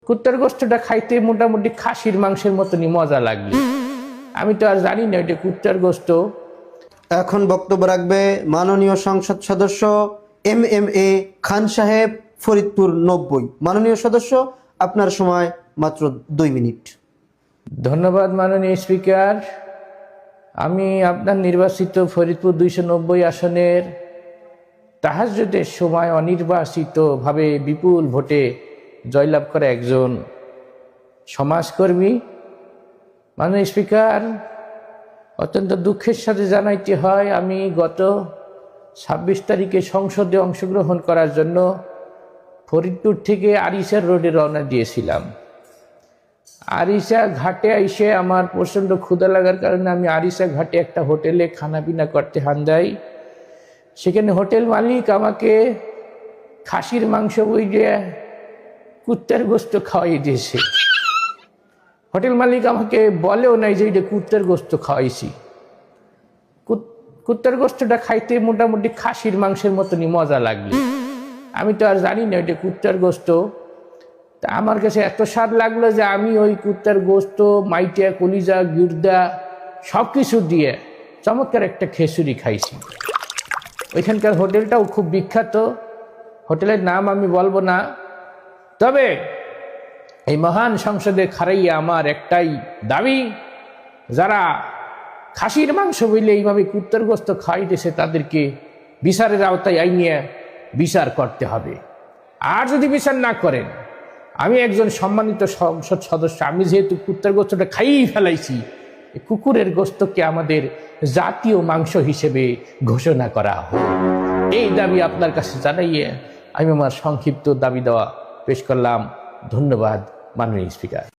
কুত্তার গোশতটা খাইতে মোটামুটি খাসির মাংসের মতনই মজা লাগলো। আমি তো আর জানি না এটা কুত্তার গোশত। এখন বক্তব্য রাখবে মাননীয় সংসদ সদস্য MMA খান সাহেব, ফরিদপুর 90। মাননীয় সদস্য, আপনার সময় মাত্র 2 মিনিট। ধন্যবাদ মাননীয় স্পিকার। আমি আপনার নির্বাচিত ফরিদপুর 290 আসনের তাহাজ্জুদের সময় অনির্বাচিতভাবে বিপুল ভোটে জয়লাভ করা একজন সমাজকর্মী। মাননীয় স্পিকার, অত্যন্ত দুঃখের সাথে জানাইতে হয়, আমি গত 26 তারিখে সংসদে অংশগ্রহণ করার জন্য ফরিদপুর থেকে আরিচা রোডে রওনা দিয়েছিলাম। আরিচা ঘাটে এসে আমার প্রচণ্ড ক্ষুধা লাগার কারণে আমি আরিচা ঘাটে একটা হোটেলে খানাপিনা করতে যাই। সেখানে হোটেল মালিক আমাকে খাসির মাংস বইয়ে কুত্তার গোশত খাওয়াই দিয়েছে। হোটেল মালিক আমাকে বলেও নাই যে এটা কুত্তার গোশত খাওয়াইছি। কুত্তার গোশতটা খাইতে মোটামুটি খাসির মাংসের মতনই মজা লাগলো। আমি তো আর জানি না এটা কুত্তার গোশত। তা আমার কাছে এত স্বাদ লাগলো যে আমি ওই কুত্তার গোশত, মাইটা, কলিজা, গির্দা সব কিছু দিয়ে চমৎকার একটা খিচুড়ি খাইছি। ওইখানকার হোটেলটাও খুব বিখ্যাত। হোটেলের নাম আমি বলবো না, তবে এই মহান সংসদে খারাইয়া আমার একটাই দাবি, যারা খাসির মাংস বইলে এইভাবে কুত্তার গোশত খাইতেছে তাদেরকে বিচারের আওতায় আইনিয়ে বিচার করতে হবে। আর যদি বিচার না করেন, আমি একজন সম্মানিত সংসদ সদস্য, আমি যেহেতু কুত্তার গোশতটা খাইয়েই ফেলাইছি, কুকুরের গোশতকে আমাদের জাতীয় মাংস হিসেবে ঘোষণা করা হোক, এই দাবি আপনার কাছে জানাইয়ে আমি আমার সংক্ষিপ্ত দাবি দেওয়া পেশ করলাম। ধন্যবাদ মাননীয় স্পিকার।